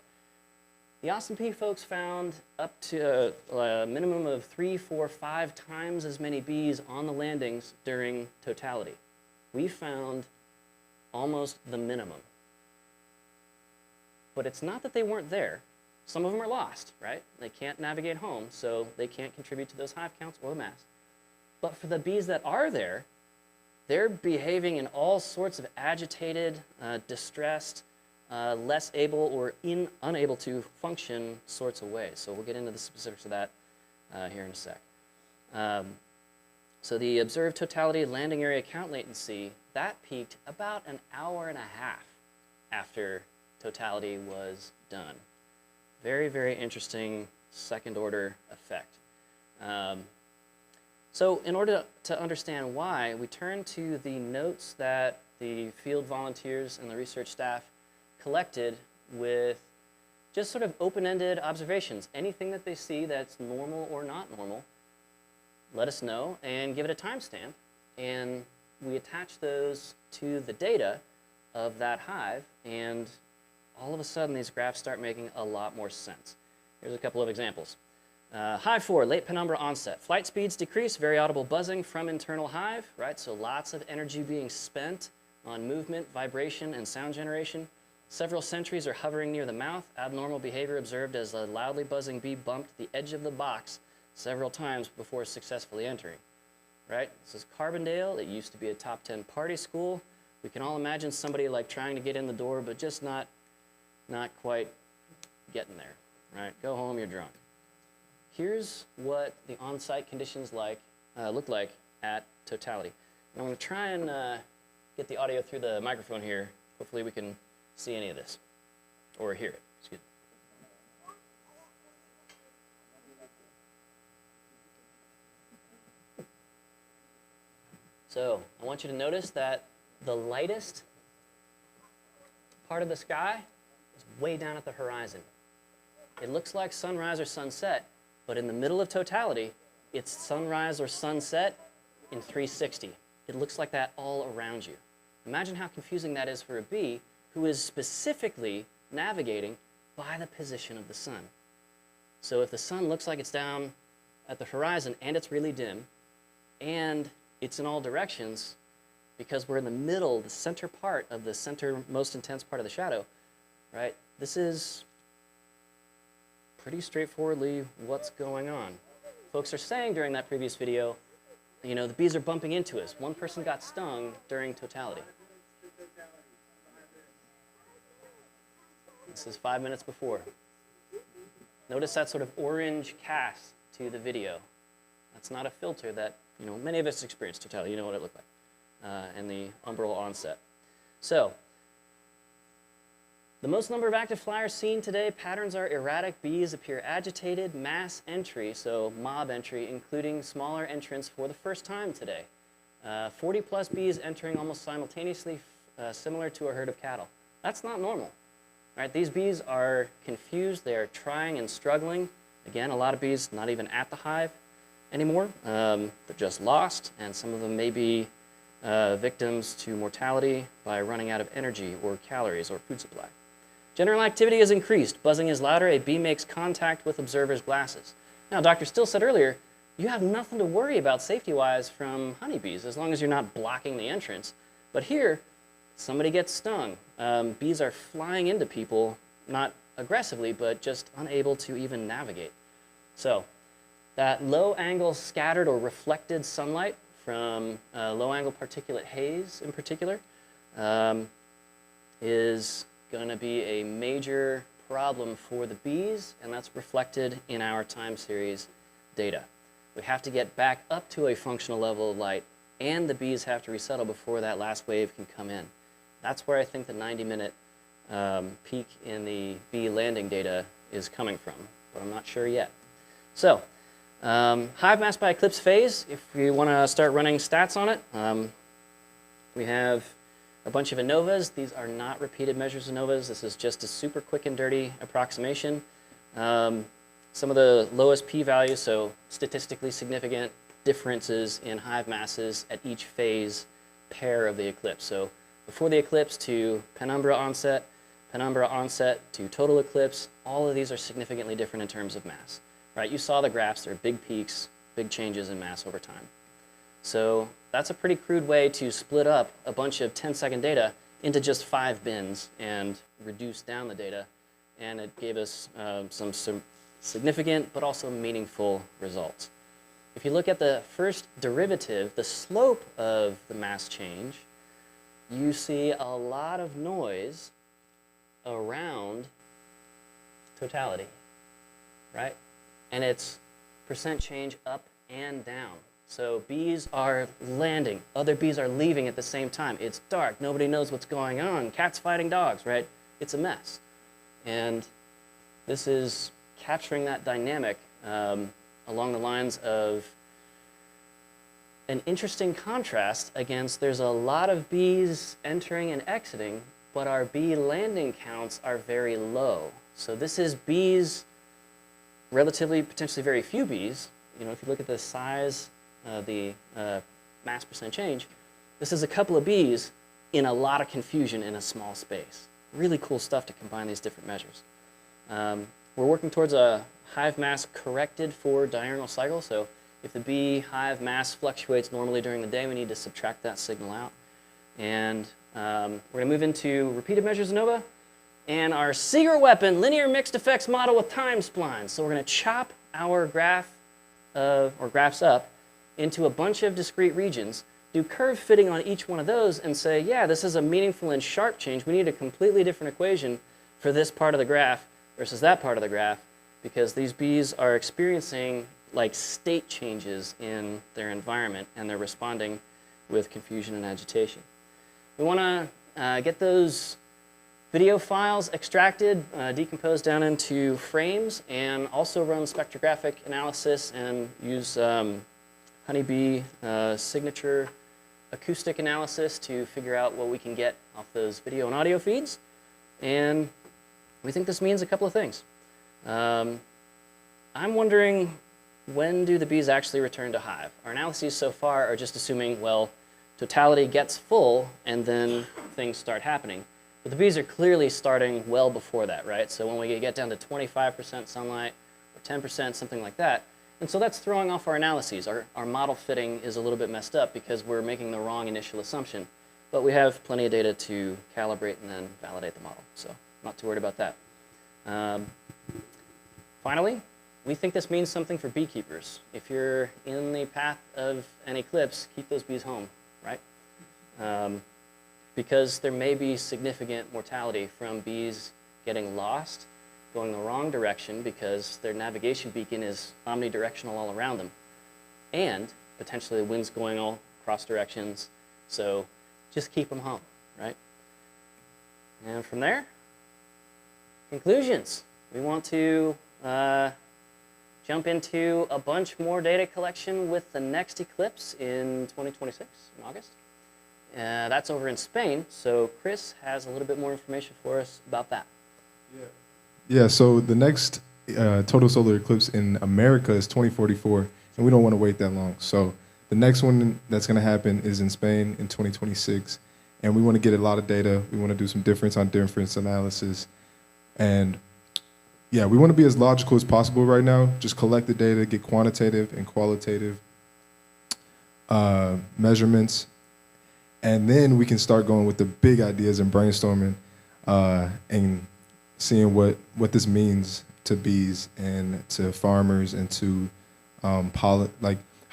the Austin Peay folks found up to a minimum of 3, 4, 5 times as many bees on the landings during totality. We found almost the minimum. But it's not that they weren't there. Some of them are lost, right? They can't navigate home, so they can't contribute to those hive counts or the mass. But for the bees that are there, they're behaving in all sorts of agitated, distressed, less able or unable to function sorts of ways. So we'll get into the specifics of that here in a sec. So the observed totality landing area count latency, that peaked about an hour and a half after totality was done. Very, very interesting second order effect. So in order to understand why, we turn to the notes that the field volunteers and the research staff collected with just sort of open-ended observations. Anything that they see that's normal or not normal, let us know and give it a timestamp. And we attach those to the data of that hive, and all of a sudden these graphs start making a lot more sense. Here's a couple of examples. Hive 4, late penumbra onset. Flight speeds decrease, very audible buzzing from internal hive, right? So lots of energy being spent on movement, vibration, and sound generation. Several sentries are hovering near the mouth. Abnormal behavior observed as a loudly buzzing bee bumped the edge of the box several times before successfully entering, right? This is Carbondale. It used to be a top 10 party school. We can all imagine somebody like trying to get in the door, but just not quite getting there, right? Go home, you're drunk. Here's what the on-site conditions look like at totality. And I'm going to try and get the audio through the microphone here. Hopefully we can see any of this, or hear it, excuse me. So I want you to notice that the lightest part of the sky is way down at the horizon. It looks like sunrise or sunset, but in the middle of totality, it's sunrise or sunset in 360. It looks like that all around you. Imagine how confusing that is for a bee who is specifically navigating by the position of the sun. So if the sun looks like it's down at the horizon, and it's really dim, and it's in all directions because we're in the middle, the center part of the center most intense part of the shadow, right? This is pretty straightforwardly what's going on. Folks are saying during that previous video, you know, the bees are bumping into us. One person got stung during totality. This is 5 minutes before. Notice that sort of orange cast to the video. That's not a filter that, you know, many of us experienced totality. You know what it looked like and the umbral onset. So, the most number of active flyers seen today, patterns are erratic. Bees appear agitated, mass entry, so mob entry, including smaller entrants for the first time today. 40 plus bees entering almost simultaneously, similar to a herd of cattle. That's not normal. Right? These bees are confused, they are trying and struggling. Again, a lot of bees not even at the hive anymore. They're just lost, and some of them may be victims to mortality by running out of energy or calories or food supply. General activity is increased. Buzzing is louder. A bee makes contact with observers' glasses. Now, Dr. Still said earlier, you have nothing to worry about safety-wise from honeybees as long as you're not blocking the entrance. But here, somebody gets stung. Bees are flying into people, not aggressively, but just unable to even navigate. So that low-angle scattered or reflected sunlight from low-angle particulate haze in particular is going to be a major problem for the bees, and that's reflected in our time series data. We have to get back up to a functional level of light, and the bees have to resettle before that last wave can come in. That's where I think the 90-minute peak in the bee landing data is coming from, but I'm not sure yet. So, hive mass by eclipse phase, if we want to start running stats on it, we have a bunch of ANOVAs. These are not repeated measures of ANOVAs. This is just a super quick and dirty approximation. Some of the lowest p-values, so statistically significant differences in hive masses at each phase pair of the eclipse. So before the eclipse to penumbra onset to total eclipse, all of these are significantly different in terms of mass. Right? You saw the graphs. There are big peaks, big changes in mass over time. So that's a pretty crude way to split up a bunch of 10-second data into just 5 bins and reduce down the data. And it gave us some significant but also meaningful results. If you look at the first derivative, the slope of the mass change, you see a lot of noise around totality, right? And it's percent change up and down. So bees are landing, other bees are leaving at the same time. It's dark, nobody knows what's going on. Cats fighting dogs, right? It's a mess. And this is capturing that dynamic along the lines of an interesting contrast against there's a lot of bees entering and exiting, but our bee landing counts are very low. So this is bees, relatively, potentially very few bees. You know, if you look at the size, the mass percent change, this is a couple of bees in a lot of confusion in a small space. Really cool stuff to combine these different measures. We're working towards a hive mass corrected for diurnal cycle. So if the bee hive mass fluctuates normally during the day, we need to subtract that signal out. And we're going to move into repeated measures of ANOVA and our secret weapon, linear mixed effects model with time splines. So we're going to chop our graph or graphs up into a bunch of discrete regions, do curve fitting on each one of those, and say, yeah, this is a meaningful and sharp change. We need a completely different equation for this part of the graph versus that part of the graph, because these bees are experiencing like state changes in their environment, and they're responding with confusion and agitation. We want to get those video files extracted, decomposed down into frames, and also run spectrographic analysis and use honeybee signature acoustic analysis to figure out what we can get off those video and audio feeds. And we think this means a couple of things. I'm wondering, when do the bees actually return to hive? Our analyses so far are just assuming, well, totality gets full and then things start happening. But the bees are clearly starting well before that, right? So when we get down to 25% sunlight or 10%, something like that, And so that's throwing off our analyses. Our model fitting is a little bit messed up because we're making the wrong initial assumption. But we have plenty of data to calibrate and then validate the model. So not too worried about that. Finally, we think this means something for beekeepers. If you're in the path of an eclipse, keep those bees home, right? Because there may be significant mortality from bees getting lost, going the wrong direction because their navigation beacon is omnidirectional all around them, and potentially the wind's going all cross directions. So just keep them home, right? And from there, conclusions. We want to jump into a bunch more data collection with the next eclipse in 2026, in August. That's over in Spain, so Chris has a little bit more information for us about that. Yeah, so the next total solar eclipse in America is 2044, and we don't want to wait that long. So the next one that's going to happen is in Spain in 2026, and we want to get a lot of data. We want to do some difference on difference analysis, and yeah, we want to be as logical as possible right now. Just collect the data, get quantitative and qualitative measurements, and then we can start going with the big ideas and brainstorming and seeing what this means to bees and to farmers and to how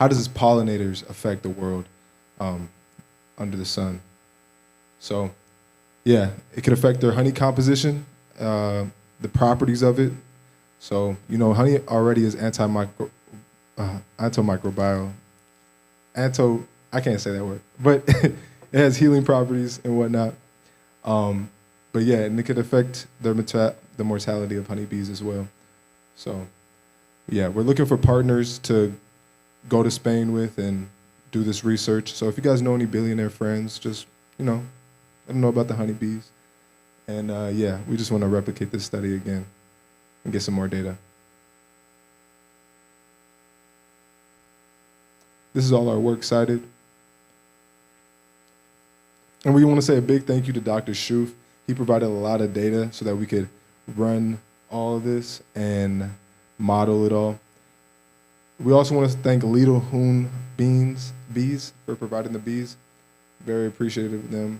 does this pollinators affect the world under the sun. So yeah, it could affect their honey composition, the properties of it. So, you know, honey already is antimicrobial. I can't say that word, but it has healing properties and whatnot. But yeah, and it could affect the mortality of honeybees as well. So yeah, we're looking for partners to go to Spain with and do this research. So if you guys know any billionaire friends, just, you know, let them know about the honeybees. And yeah, we just want to replicate this study again and get some more data. This is all our works cited. And we want to say a big thank you to Dr. Schoof. He provided a lot of data so that we could run all of this and model it all. We also want to thank Lidl Hoon Bees for providing the bees. Very appreciative of them.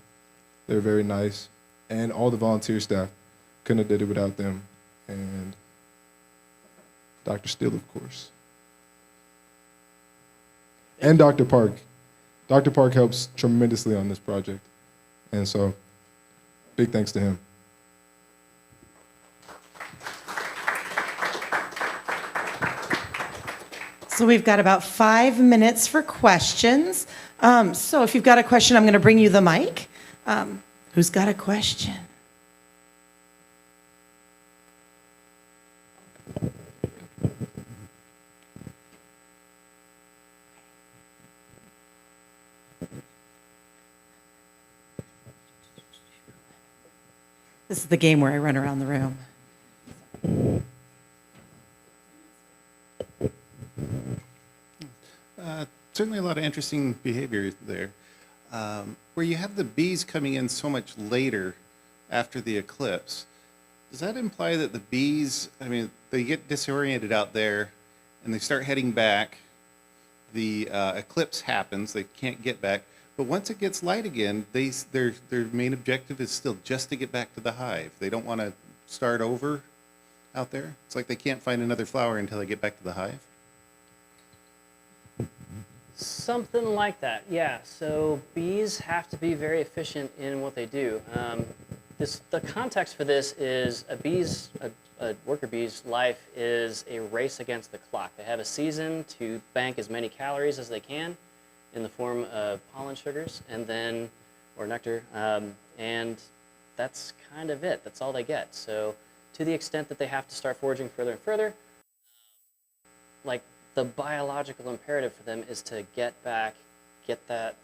They're very nice. And all the volunteer staff. Couldn't have did it without them. And Dr. Steele, of course. And Dr. Park. Dr. Park helps tremendously on this project. And so, big thanks to him. So we've got about 5 minutes for questions. So if you've got a question, I'm going to bring you the mic. Who's got a question? This is the game where I run around the room. Certainly a lot of interesting behavior there. Where you have the bees coming in so much later after the eclipse, does that imply that the bees, I mean, they get disoriented out there and they start heading back, the eclipse happens, they can't get back, but once it gets light again, their main objective is still just to get back to the hive. They don't want to start over out there. It's like they can't find another flower until they get back to the hive. Something like that, yeah. So bees have to be very efficient in what they do. The context for this is a worker bee's life is a race against the clock. They have a season to bank as many calories as they can in the form of pollen sugars or nectar, and that's kind of it. That's all they get. So to the extent that they have to start foraging further and further, like the biological imperative for them is to get that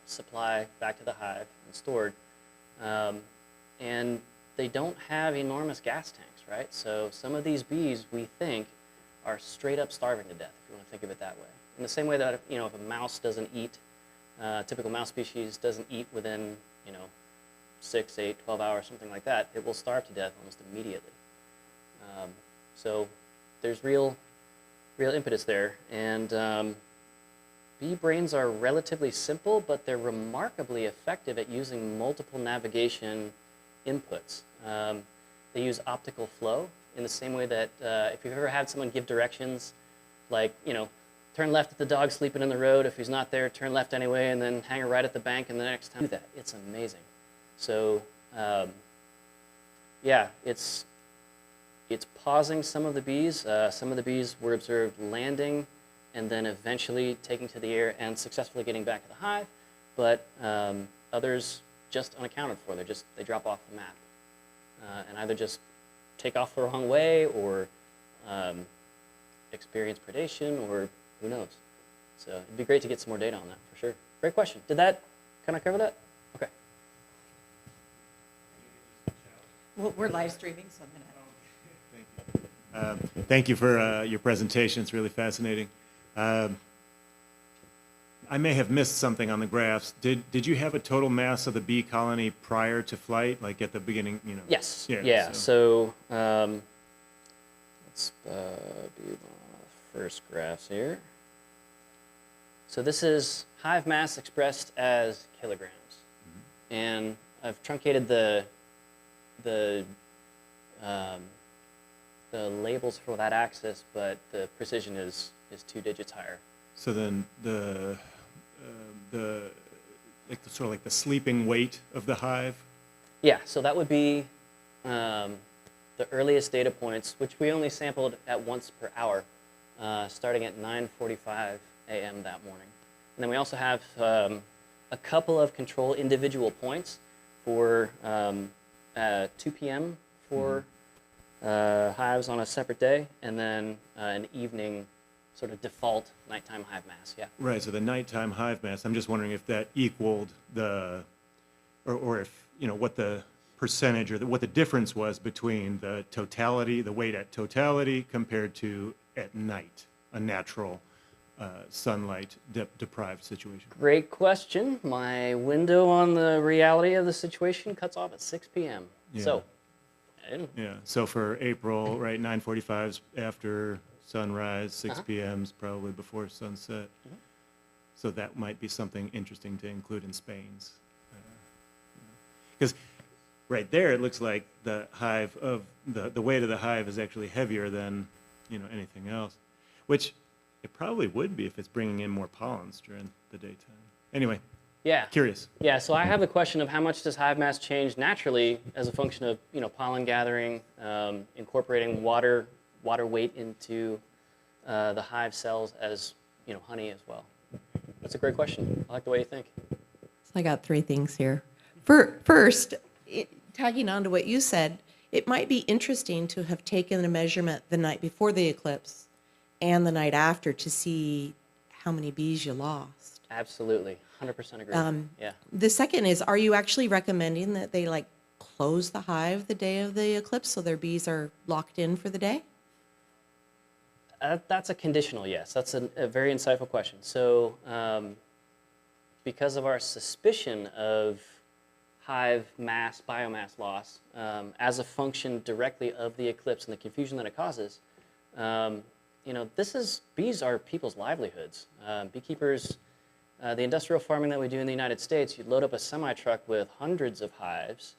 supply back to the hive and stored. And they don't have enormous gas tanks, right? So some of these bees, we think, are straight up starving to death, if you want to think of it that way. In the same way that, if a mouse doesn't eat, a typical mouse species doesn't eat within, 6, 8, 12 hours, something like that, it will starve to death almost immediately. So there's real real impetus there. And bee brains are relatively simple, but they're remarkably effective at using multiple navigation inputs. They use optical flow in the same way that if you've ever had someone give directions, like, turn left if the dog's sleeping in the road. If he's not there, turn left anyway, and then hang a right at the bank, and the next time do that. It's amazing. So, yeah, it's pausing some of the bees. Some of the bees were observed landing and then eventually taking to the air and successfully getting back to the hive, but others just unaccounted for. They drop off the map and either just take off the wrong way or experience predation, or who knows. So it'd be great to get some more data on that for sure. Great question. Did that kind of cover that? Okay. Well, we're live streaming, so I'm gonna. Thank you for your presentation. It's really fascinating. I may have missed something on the graphs. Did you have a total mass of the bee colony prior to flight, like at the beginning? Yes. Yeah. Yeah. So let's be the first graphs here. So this is hive mass expressed as kilograms, and I've truncated the labels for that axis, but the precision is 2 digits higher. So then sort of like the sleeping weight of the hive. Yeah, so that would be the earliest data points, which we only sampled at once per hour, starting at 9:45 a.m. that morning. And then we also have a couple of control individual points for 2 p.m. for hives on a separate day, and then an evening sort of default nighttime hive mass. Yeah. Right. So the nighttime hive mass. I'm just wondering if that equaled or if what the percentage or what the difference was between the totality, the weight at totality, compared to at night, a natural sunlight deprived situation. Great question. My window on the reality of the situation cuts off at 6 p.m. Yeah. So. Yeah. So for April, right, 9:45's after sunrise, 6 p.m.'s probably before sunset. So that might be something interesting to include in Spain's. Because right there, it looks like the hive of the weight of the hive is actually heavier than anything else, which it probably would be if it's bringing in more pollens during the daytime. Anyway. Yeah. Curious. Yeah, so I have the question of how much does hive mass change naturally as a function of pollen gathering, incorporating water weight into the hive cells as honey as well. That's a great question. I like the way you think. So I got 3 things here. First, tagging on to what you said, it might be interesting to have taken a measurement the night before the eclipse and the night after to see how many bees you lost. Absolutely. 100% agree. Yeah. The second is, are you actually recommending that they close the hive the day of the eclipse so their bees are locked in for the day? That's a conditional yes. That's a very insightful question. So because of our suspicion of hive mass, biomass loss as a function directly of the eclipse and the confusion that it causes, bees are people's livelihoods. Beekeepers, the industrial farming that we do in the United States, you load up a semi-truck with hundreds of hives,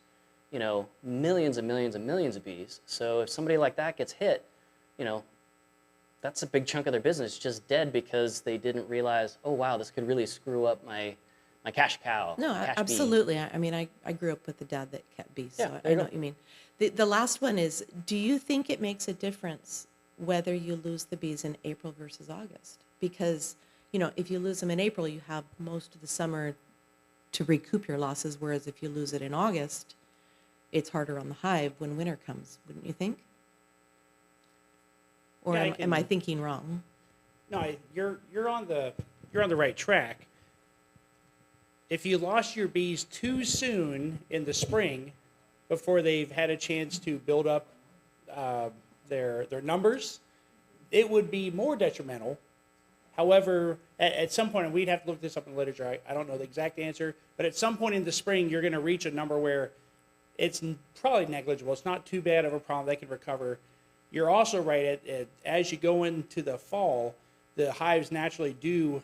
millions and millions and millions of bees. So if somebody like that gets hit, that's a big chunk of their business just dead because they didn't realize, oh, wow, this could really screw up my cash cow. No, cash absolutely. I grew up with a dad that kept bees, so Yeah, I know what you mean. The last one is, do you think it makes a difference whether you lose the bees in April versus August? Because, if you lose them in April, you have most of the summer to recoup your losses, whereas if you lose it in August, it's harder on the hive when winter comes, wouldn't you think? Or Yeah, am I thinking wrong? No, you're on the right track. If you lost your bees too soon in the spring, before they've had a chance to build up their numbers, it would be more detrimental. However, at some point, and we'd have to look this up in the literature, I don't know the exact answer, but at some point in the spring, you're going to reach a number where it's probably negligible. It's not too bad of a problem. They can recover. you're also right. As you go into the fall, the hives naturally do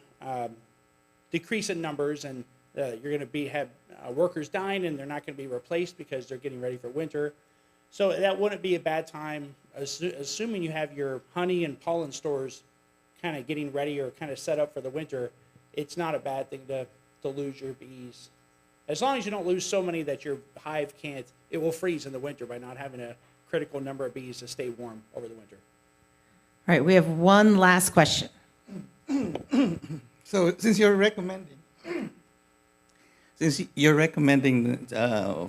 decrease in numbers, and you're going to have workers dying, and they're not going to be replaced because they're getting ready for winter. So that wouldn't be a bad time, assuming you have your honey and pollen stores kind of getting ready or kind of set up for the winter. It's not a bad thing to lose your bees. As long as you don't lose so many that your hive it will freeze in the winter by not having a critical number of bees to stay warm over the winter. All right, we have one last question. So since you're recommending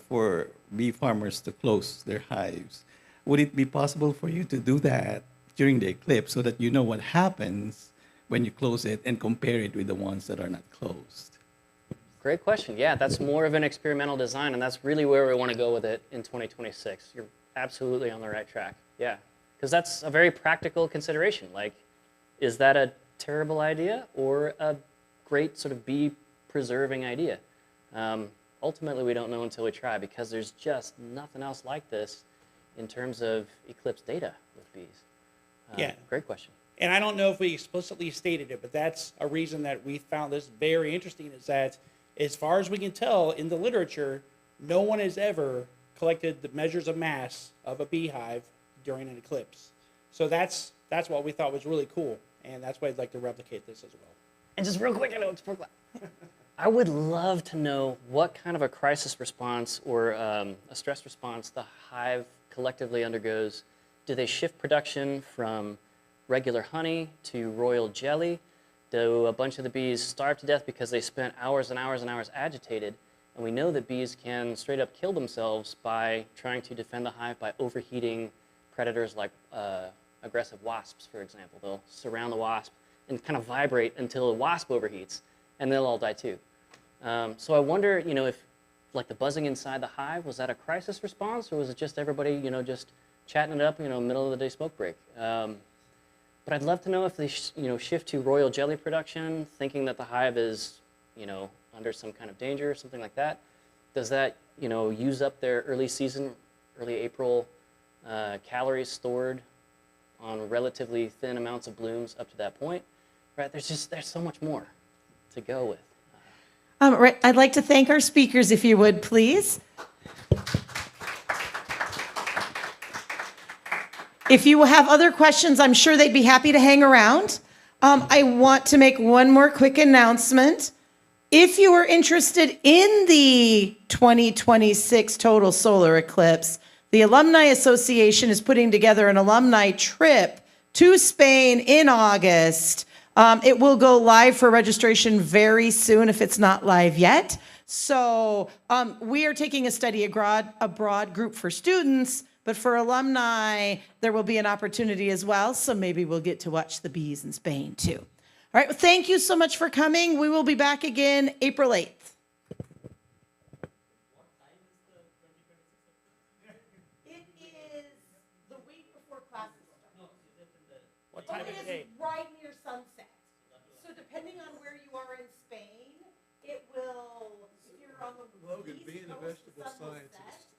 for bee farmers to close their hives, would it be possible for you to do that during the eclipse so that you know what happens when you close it and compare it with the ones that are not closed? Great question. Yeah, that's more of an experimental design, and that's really where we want to go with it in 2026. You're absolutely on the right track. Yeah, because that's a very practical consideration. Like, is that a terrible idea or a great sort of bee preserving idea? Ultimately, we don't know until we try, because there's just nothing else like this in terms of eclipse data with bees. Yeah. Great question. And I don't know if we explicitly stated it, but that's a reason that we found this very interesting, is that as far as we can tell in the literature, no one has ever collected the measures of mass of a beehive during an eclipse. So that's what we thought was really cool, and that's why I'd like to replicate this as well. And just real quick, I would love to know what kind of a crisis response or a stress response the hive collectively undergoes. Do they shift production from regular honey to royal jelly? Do a bunch of the bees starve to death because they spent hours and hours and hours agitated? And we know that bees can straight up kill themselves by trying to defend the hive by overheating predators like aggressive wasps, for example. They'll surround the wasp and kind of vibrate until the wasp overheats, and they'll all die too. So I wonder, if like the buzzing inside the hive, was that a crisis response, or was it just everybody, just chatting it up, middle of the day smoke break? But I'd love to know if they, shift to royal jelly production, thinking that the hive is, under some kind of danger or something like that. Does that, use up their early April calories stored on relatively thin amounts of blooms up to that point? Right? There's so much more to go with. Right, I'd like to thank our speakers, if you would, please. If you have other questions, I'm sure they'd be happy to hang around. I want to make one more quick announcement. If you are interested in the 2026 total solar eclipse, the Alumni Association is putting together an alumni trip to Spain in August. It will go live for registration very soon if it's not live yet. So we are taking a study abroad group for students, but for alumni, there will be an opportunity as well. So maybe we'll get to watch the bees in Spain too. All right, well, thank you so much for coming. We will be back again April 8th. It is the week before classes start. What time of It day? is right near sunset. So depending on where you are in Spain, it will, if you're on the Logan, east being a coast, the vegetable sun will scientist, set.